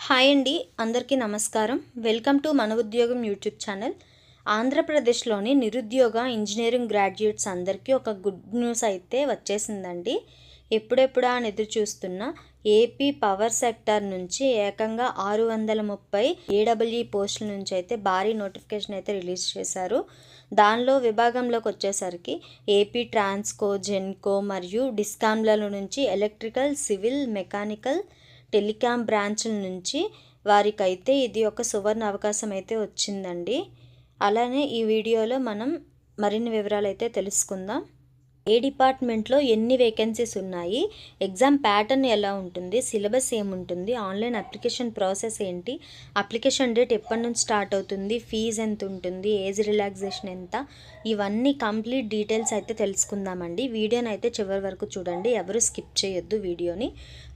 Hi అండి, అందరికీ నమస్కారం. వెల్కమ్ టు మన ఉద్యోగం యూట్యూబ్ ఛానల్. ఆంధ్రప్రదేశ్లోని నిరుద్యోగ ఇంజనీరింగ్ గ్రాడ్యుయేట్స్ అందరికీ ఒక గుడ్ న్యూస్ అయితే వచ్చేసిందండి. ఎప్పుడెప్పుడా అని ఎదురు చూస్తున్న ఏపీ పవర్ సెక్టార్ నుంచి ఏకంగా 630 ఏడబ్ల్యూ పోస్టుల నుంచి అయితే భారీ నోటిఫికేషన్ అయితే రిలీజ్ చేశారు. దానిలో విభాగంలోకి వచ్చేసరికి ఏపీ ట్రాన్స్కో, జెన్కో మరియు డిస్కామ్ల నుంచి ఎలక్ట్రికల్, సివిల్, మెకానికల్, టెలికాం బ్రాంచ్ల నుంచి వారికైతే ఇది ఒక సువర్ణ అవకాశం అయితే వచ్చిందండి. అలానే ఈ వీడియోలో మనం మరిన్ని వివరాలు అయితే తెలుసుకుందాం. ఏ డిపార్ట్మెంట్లో ఎన్ని వేకెన్సీస్ ఉన్నాయి, ఎగ్జామ్ ప్యాటర్న్ ఎలా ఉంటుంది, సిలబస్ ఏముంటుంది, ఆన్లైన్ అప్లికేషన్ ప్రాసెస్ ఏంటి, అప్లికేషన్ డేట్ ఎప్పటి నుంచి స్టార్ట్ అవుతుంది, ఫీజు ఎంత ఉంటుంది, ఏజ్ రిలాక్సేషన్ ఎంత, ఇవన్నీ కంప్లీట్ డీటెయిల్స్ అయితే తెలుసుకుందామండి. వీడియోని అయితే చివరి వరకు చూడండి, ఎవరు స్కిప్ చేయొద్దు వీడియోని.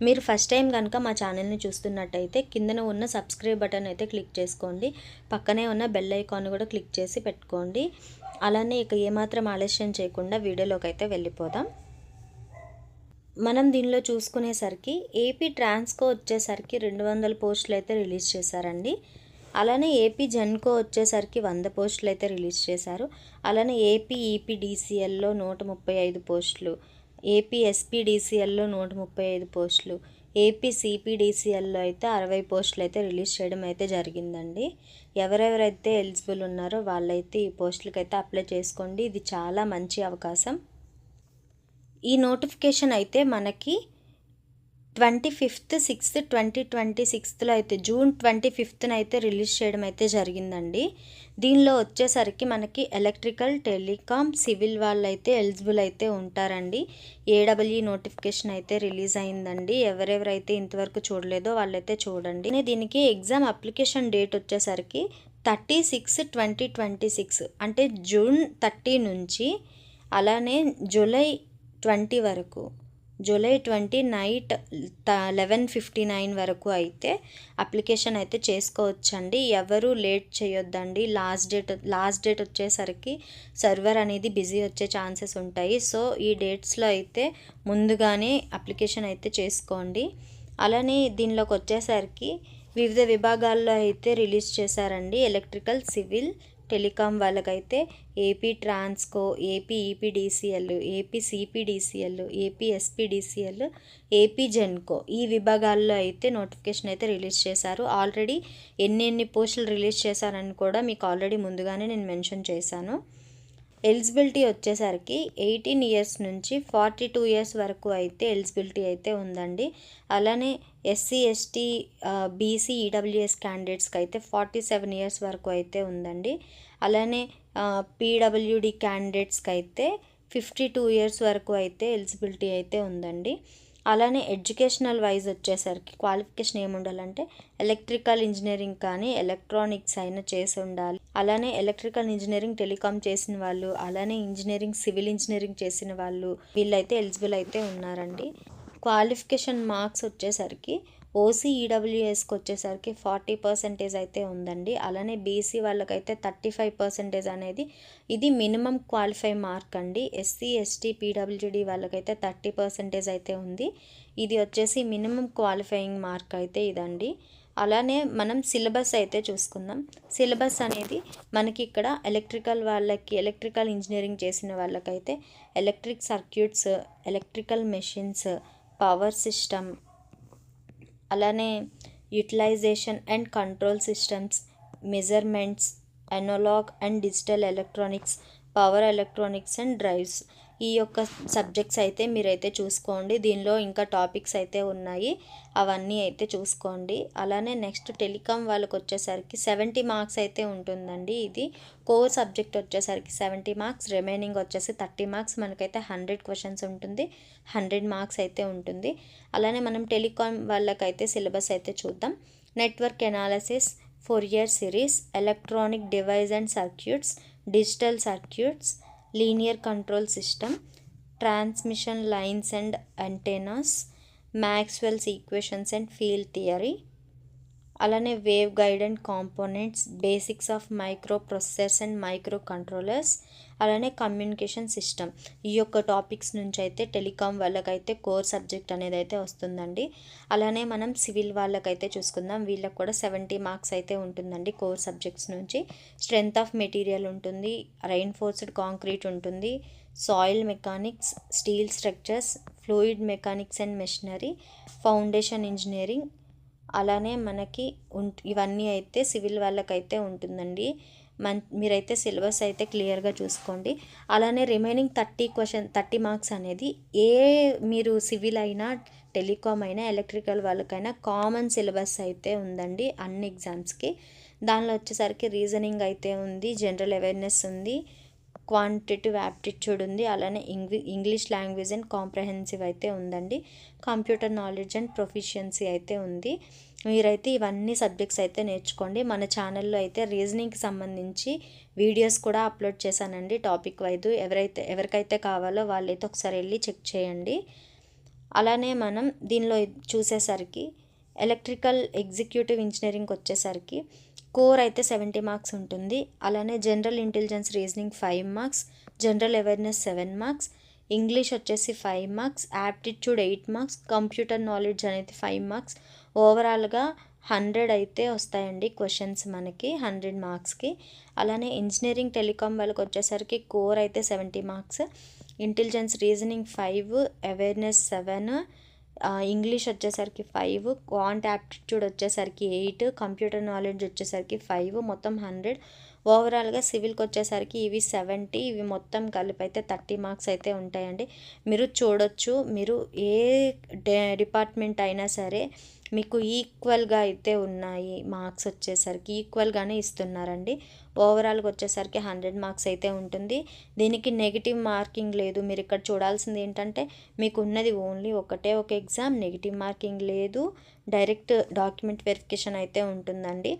మీరు ఫస్ట్ టైం కనుక మా ఛానల్ని చూస్తున్నట్టయితే కిందన ఉన్న సబ్స్క్రైబ్ బటన్ అయితే క్లిక్ చేసుకోండి, పక్కనే ఉన్న బెల్ ఐకాన్ కూడా క్లిక్ చేసి పెట్టుకోండి. అలానే ఇక ఏమాత్రం ఆలస్యం చేయకుండా వీడియోలోకి అయితే వెళ్ళిపోదాం. మనం దీనిలో చూసుకునేసరికి ఏపీ ట్రాన్స్కో వచ్చేసరికి 200 పోస్టులు అయితే రిలీజ్ చేశారండి. అలానే ఏపీ జెన్కో వచ్చేసరికి 100 పోస్టులు అయితే రిలీజ్ చేశారు. అలానే ఏపీ ఈపీడీసీఎల్లో 135 పోస్టులు, ఏపీ ఎస్పీడీసీఎల్లో 135 పోస్టులు, ఏపీ సిపిడిసిఎల్లో అయితే 60 పోస్టులు అయితే రిలీజ్ చేయడం అయితే జరిగిందండి. ఎవరెవరైతే ఎలిజిబుల్ ఉన్నారో వాళ్ళైతే ఈ పోస్టులకి అయితే అప్లై చేసుకోండి. ఇది చాలా మంచి అవకాశం. ఈ నోటిఫికేషన్ అయితే మనకి 25/6/2026లో అయితే జూన్ 25న అయితే రిలీజ్ చేయడం అయితే జరిగిందండి. దీనిలో వచ్చేసరికి మనకి ఎలక్ట్రికల్, టెలికాం, సివిల్ వాళ్ళు అయితే ఎలిజిబుల్ అయితే ఉంటారండి. ఏడబ్ల్యూ నోటిఫికేషన్ అయితే రిలీజ్ అయిందండి. ఎవరెవరైతే ఇంతవరకు చూడలేదో వాళ్ళైతే చూడండి. దీనికి ఎగ్జామ్ అప్లికేషన్ డేట్ వచ్చేసరికి 30/6/2026 అంటే జూన్ 30 నుంచి అలానే జూలై 20 వరకు, జూలై 20 నైట్ 11:59 వరకు అయితే అప్లికేషన్ అయితే చేసుకోవచ్చండి. ఎవరు లేట్ చేయొద్దండి. లాస్ట్ డేట్ వచ్చేసరికి సర్వర్ అనేది బిజీ వచ్చే ఛాన్సెస్ ఉంటాయి. సో ఈ డేట్స్లో అయితే ముందుగానే అప్లికేషన్ అయితే చేసుకోండి. అలానే దీనిలోకి వచ్చేసరికి వివిధ విభాగాల్లో అయితే రిలీజ్ చేశారండి. ఎలక్ట్రికల్, సివిల్, టెలికాం వాళ్ళకైతే AP Transco, AP EPDCL, AP CPDCL, AP SPDCL, AP Genco ఈ విభాగాల్లో అయితే నోటిఫికేషన్ అయితే రిలీజ్ చేశారు. ఆల్రెడీ ఎన్ని పోస్టులు రిలీజ్ చేశారని కూడా మీకు ఆల్రెడీ ముందుగానే నేను మెన్షన్ చేశాను. ఎలిజిబిలిటీ వచ్చేసరికి 18 ఇయర్స్ నుంచి 42 ఇయర్స్ వరకు అయితే ఎలిజిబిలిటీ అయితే ఉందండి. అలానే ఎస్సీ, ఎస్టీ, బీసీ, ఈడబ్ల్యూఎస్ క్యాండిడేట్స్కి అయితే 47 ఇయర్స్ వరకు అయితే ఉందండి. అలానే పీడబ్ల్యూడి క్యాండిడేట్స్కి అయితే 52 ఇయర్స్ వరకు అయితే ఎలిజిబిలిటీ అయితే ఉందండి. అలానే ఎడ్యుకేషనల్ వైజ్ వచ్చేసరికి క్వాలిఫికేషన్ ఏముండాలంటే ఎలక్ట్రికల్ ఇంజనీరింగ్ కానీ ఎలక్ట్రానిక్స్ అయినా చేసి ఉండాలి. అలానే ఎలక్ట్రికల్ ఇంజనీరింగ్, టెలికాం చేసిన వాళ్ళు, అలానే ఇంజనీరింగ్, సివిల్ ఇంజనీరింగ్ చేసిన వాళ్ళు వీళ్ళైతే ఎలిజిబుల్ అయితే ఉన్నారండి. క్వాలిఫికేషన్ మార్క్స్ వచ్చేసరికి ఓసీ, ఈడబ్ల్యూఎస్కి వచ్చేసరికి 40% అయితే ఉందండి. అలానే బీసీ వాళ్ళకైతే 35% అనేది ఇది మినిమం క్వాలిఫై మార్క్ అండి. ఎస్సీ, ఎస్టీ, పీడబ్ల్యూడి వాళ్ళకైతే 30% అయితే ఉంది. ఇది వచ్చేసి మినిమం క్వాలిఫైయింగ్ మార్క్ అయితే ఇదండి. అలానే మనం సిలబస్ అయితే చూసుకుందాం. సిలబస్ అనేది మనకి ఇక్కడ ఎలక్ట్రికల్ వాళ్ళకి, ఎలక్ట్రికల్ ఇంజనీరింగ్ చేసిన వాళ్ళకైతే electric circuits, electrical machines, power system, అలానే utilisation and control systems, measurements, analogue and digital electronics, power electronics and drives ఈ యొక్క సబ్జెక్ట్స్ అయితే మీరైతే చూసుకోండి. దీనిలో ఇంకా టాపిక్స్ అయితే ఉన్నాయి, అవన్నీ అయితే చూసుకోండి. అలానే నెక్స్ట్ టెలికాం వాళ్ళకి వచ్చేసరికి 70 మార్క్స్ అయితే ఉంటుందండి. ఇది కోర్ సబ్జెక్ట్ వచ్చేసరికి 70 మార్క్స్, రిమైనింగ్ వచ్చేసి 30 మార్క్స్. మనకైతే 100 క్వశ్చన్స్ ఉంటుంది, 100 మార్క్స్ అయితే ఉంటుంది. అలానే మనం టెలికాం వాళ్ళకైతే సిలబస్ అయితే చూద్దాం. Network analysis, Fourier series, electronic device and circuits, digital circuits, linear control system, transmission lines and antennas, Maxwell's equations and field theory, అలానే wave guide and components, basics of micro processors and micro controllers, అలానే communication system. ఈ యొక్క topics నుంచి అయితే telecom వాళ్ళకైతే core subject అనేది అయితే వస్తుందండి. అలానే మనం సివిల్ వాళ్ళకైతే చూసుకుందాం. వీళ్ళకి కూడా 70 మార్క్స్ అయితే ఉంటుందండి కోర్ సబ్జెక్ట్స్ నుంచి. స్ట్రెంగ్త్ ఆఫ్ మెటీరియల్ ఉంటుంది, రైన్ఫోర్స్డ్ కాంక్రీట్ ఉంటుంది, soil mechanics, steel structures, fluid mechanics and machinery, foundation engineering. అలానే మనకి ఇవన్నీ అయితే సివిల్ వాళ్ళకైతే ఉంటుందండి. మీరైతే సిలబస్ అయితే క్లియర్గా చూసుకోండి. అలానే రిమైనింగ్ 30 మార్క్స్ అనేది మీరు సివిల్ అయినా టెలికాం అయినా ఎలక్ట్రికల్ వాళ్ళకైనా కామన్ సిలబస్ అయితే ఉందండి అన్ని ఎగ్జామ్స్కి. దానిలో వచ్చేసరికి రీజనింగ్ అయితే ఉంది, జనరల్ అవేర్నెస్ ఉంది, క్వాంటిటివ్ యాప్టిట్యూడ్ ఉంది, అలానే ఇంగ్లీష్ లాంగ్వేజ్ అండ్ కాంప్రహెన్సివ్ అయితే ఉందండి, కంప్యూటర్ నాలెడ్జ్ అండ్ ప్రొఫిషియన్సీ అయితే ఉంది. మీరైతే ఇవన్నీ సబ్జెక్ట్స్ అయితే నేర్చుకోండి. మన ఛానల్లో అయితే రీజనింగ్కి సంబంధించి వీడియోస్ కూడా అప్లోడ్ చేశానండి టాపిక్ వైజ్. ఎవరికైతే కావాలో వాళ్ళైతే ఒకసారి వెళ్ళి చెక్ చేయండి. అలానే మనం దీనిలో చూసేసరికి ఎలక్ట్రికల్ ఎగ్జిక్యూటివ్ ఇంజనీరింగ్కి వచ్చేసరికి కోర్ అయితే 70 మార్క్స్ ఉంటుంది. అలానే general intelligence reasoning 5 marks, general awareness 7 marks, English వచ్చేసి 5 marks, aptitude 8 marks, computer knowledge అనేది 5 మార్క్స్. ఓవరాల్గా 100 అయితే వస్తాయండి క్వశ్చన్స్ మనకి 100 మార్క్స్కి. అలానే ఇంజనీరింగ్ టెలికాం వాళ్ళకి వచ్చేసరికి కోర్ అయితే 70 marks, intelligence reasoning 5, awareness 7, English వచ్చేసరికి 5, క్వాంట్ యాప్టిట్యూడ్ వచ్చేసరికి 8, కంప్యూటర్ నాలెడ్జ్ వచ్చేసరికి 5, మొత్తం 100. ఓవరాల్గా సివిల్కి వచ్చేసరికి ఇవి 70, ఇవి మొత్తం కలిపి అయితే 30 మార్క్స్ అయితే ఉంటాయండి. మీరు చూడొచ్చు, మీరు ఏ డిపార్ట్మెంట్ అయినా సరే మీకు ఈక్వల్గా అయితే ఉన్నాయి మార్క్స్ వచ్చేసరికి, ఈక్వల్గానే ఇస్తున్నారండి. ఓవరాల్గా వచ్చేసరికి 100 మార్క్స్ అయితే ఉంటుంది. దీనికి నెగిటివ్ మార్కింగ్ లేదు. మీరు ఇక్కడ చూడాల్సింది ఏంటంటే మీకు ఉన్నది ఓన్లీ ఒకటే ఒక ఎగ్జామ్, నెగిటివ్ మార్కింగ్ లేదు, డైరెక్ట్ డాక్యుమెంట్ వెరిఫికేషన్ అయితే ఉంటుందండి.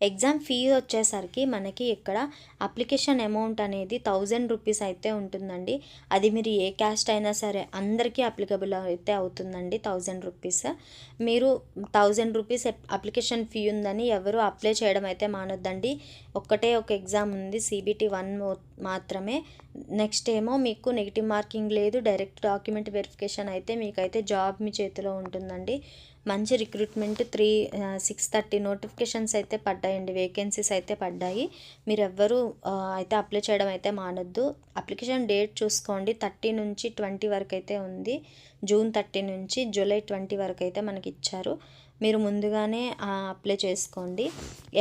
ఎగ్జామ్ ఫీ వచ్చేసరికి మనకి ఇక్కడ అప్లికేషన్ అమౌంట్ అనేది 1000 రూపీస్ అయితే ఉంటుందండి. అది మీరు ఏ క్యాస్ట్ అయినా సరే అందరికీ అప్లికబుల్ అయితే అవుతుందండి 1000 రూపీస్. మీరు 1000 రూపీస్ అప్లికేషన్ ఫీ ఉందని ఎవరు అప్లై చేయడం అయితే మానొద్దండి. ఒక్కటే ఒక ఎగ్జామ్ ఉంది, CBT 1 మాత్రమే. నెక్స్ట్ ఏమో మీకు నెగిటివ్ మార్కింగ్ లేదు, డైరెక్ట్ డాక్యుమెంట్ వెరిఫికేషన్ అయితే మీకైతే జాబ్ మీ చేతిలో ఉంటుందండి. మంచి రిక్రూట్మెంట్ 630 నోటిఫికేషన్స్ అయితే పడ్డాయండి, వేకెన్సీస్ అయితే పడ్డాయి. మీరు ఎవ్వరూ అయితే అప్లై చేయడం అయితే మానొద్దు. అప్లికేషన్ డేట్ చూసుకోండి, 30 నుంచి 20 వరకు అయితే ఉంది. జూన్ 30 నుంచి జూలై 20 వరకు అయితే మనకి ఇచ్చారు. మీరు ముందుగానే అప్లై చేసుకోండి.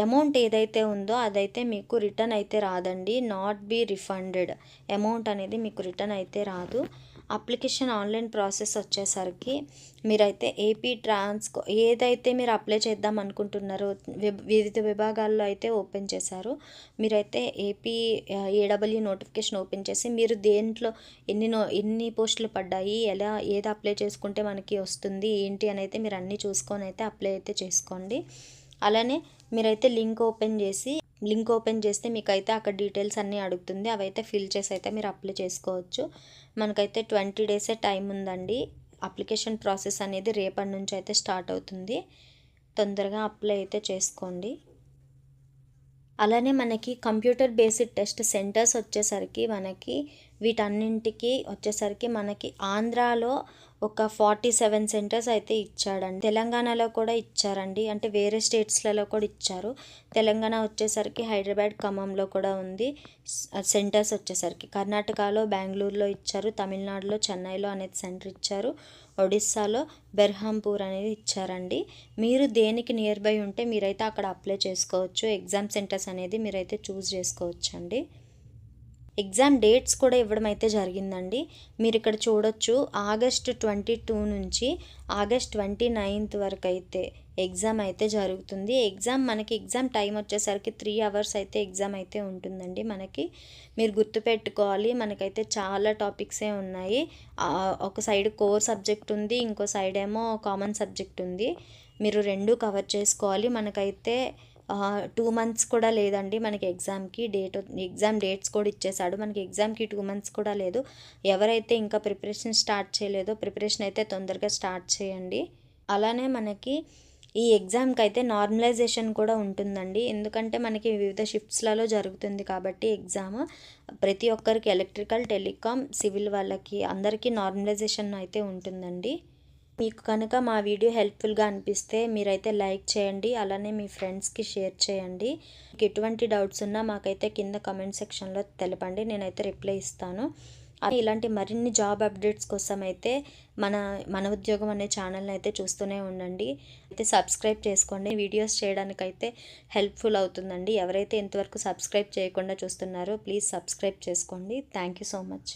అమౌంట్ ఏదైతే ఉందో అదైతే మీకు రిటర్న్ అయితే రాదండి, నాట్ బీ రిఫండెడ్. అమౌంట్ అనేది మీకు రిటర్న్ అయితే రాదు. అప్లికేషన్ ఆన్లైన్ ప్రాసెస్ వచ్చేసరికి మీరైతే ఏపీ ట్రాన్స్కో ఏదైతే మీరు అప్లై చేద్దాం అనుకుంటున్నారో వివిధ విభాగాల్లో అయితే ఓపెన్ చేశారు. మీరైతే ఏపీ ఏడబ్ల్యూ నోటిఫికేషన్ ఓపెన్ చేసి మీరు దేంట్లో ఎన్ని పోస్టులు పడ్డాయి, ఏది అప్లై చేసుకుంటే మనకి వస్తుంది ఏంటి అని అయితే మీరు అన్నీ చూసుకొని అయితే అప్లై అయితే చేసుకోండి. అలానే మీరైతే లింక్ ఓపెన్ చేస్తే మీకైతే అక్కడ డీటెయిల్స్ అన్నీ అడుగుతుంది, అవైతే ఫిల్ చేసి అయితే మీరు అప్లై చేసుకోవచ్చు. మనకైతే 20 డేసే టైం ఉందండి. అప్లికేషన్ ప్రాసెస్ అనేది రేపటి నుంచి అయితే స్టార్ట్ అవుతుంది. తొందరగా అప్లై అయితే చేసుకోండి. అలానే మనకి కంప్యూటర్ బేస్డ్ టెస్ట్ సెంటర్స్ వచ్చేసరికి మనకి వీటన్నింటికి వచ్చేసరికి మనకి ఆంధ్రాలో ఒక 47 సెంటర్స్ అయితే ఇచ్చాడండి. తెలంగాణలో కూడా ఇచ్చారండి, అంటే వేరే స్టేట్స్లలో కూడా ఇచ్చారు. తెలంగాణ వచ్చేసరికి హైదరాబాద్, ఖమ్మంలో కూడా ఉంది సెంటర్స్ వచ్చేసరికి. కర్ణాటకలో బెంగళూరులో ఇచ్చారు, తమిళనాడులో చెన్నైలో అనేది సెంటర్ ఇచ్చారు, ఒడిస్సాలో బెర్హాంపూర్ అనేది ఇచ్చారండి. మీరు దేనికి నియర్ బై ఉంటే మీరైతే అక్కడ అప్లై చేసుకోవచ్చు. ఎగ్జామ్ సెంటర్స్ అనేది మీరైతే చూస్ చేసుకోవచ్చు అండి. ఎగ్జామ్ డేట్స్ కూడా ఇవ్వడం అయితే జరిగిందండి. మీరు ఇక్కడ చూడొచ్చు, ఆగస్ట్ 22 నుంచి ఆగస్ట్ 29 వరకు అయితే ఎగ్జామ్ అయితే జరుగుతుంది. మనకి ఎగ్జామ్ టైం వచ్చేసరికి 3 అవర్స్ అయితే ఎగ్జామ్ అయితే ఉంటుందండి. మీరు గుర్తుపెట్టుకోవాలి, మనకైతే చాలా టాపిక్సే ఉన్నాయి. ఒక సైడ్ కోర్ సబ్జెక్ట్ ఉంది, ఇంకో సైడ్ ఏమో కామన్ సబ్జెక్ట్ ఉంది. మీరు రెండు కవర్ చేసుకోవాలి. మనకైతే 2 months కూడా లేదండి మనకి ఎగ్జామ్ డేట్స్ కూడా ఇచ్చేసాడు. మనకి ఎగ్జామ్కి 2 months కూడా లేదు. ఎవరైతే ఇంకా ప్రిపరేషన్ స్టార్ట్ చేయలేదో ప్రిపరేషన్ అయితే తొందరగా స్టార్ట్ చేయండి. అలానే మనకి ఈ ఎగ్జామ్కి అయితే నార్మలైజేషన్ కూడా ఉంటుందండి. ఎందుకంటే మనకి వివిధ షిఫ్ట్స్లలో జరుగుతుంది కాబట్టి ఎగ్జామ్ ప్రతి ఒక్కరికి ఎలక్ట్రికల్, టెలికాం, సివిల్ వాళ్ళకి అందరికీ నార్మలైజేషన్ అయితే ఉంటుందండి. మీకు కనుక మా వీడియో హెల్ప్ఫుల్గా అనిపిస్తే మీరైతే లైక్ చేయండి, అలానే మీ ఫ్రెండ్స్కి షేర్ చేయండి. మీకు ఎటువంటి డౌట్స్ ఉన్నా మాకైతే కింద కమెంట్ సెక్షన్లో తెలపండి, నేనైతే రిప్లై ఇస్తాను. ఇలాంటి మరిన్ని జాబ్ అప్డేట్స్ కోసం అయితే మన ఉద్యోగం అనే ఛానల్ని అయితే చూస్తూనే ఉండండి. అయితే సబ్స్క్రైబ్ చేసుకోండి, వీడియోస్ చేయడానికైతే హెల్ప్ఫుల్ అవుతుందండి. ఎవరైతే ఇంతవరకు సబ్స్క్రైబ్ చేయకుండా చూస్తున్నారో ప్లీజ్ సబ్స్క్రైబ్ చేసుకోండి. Thank you so much.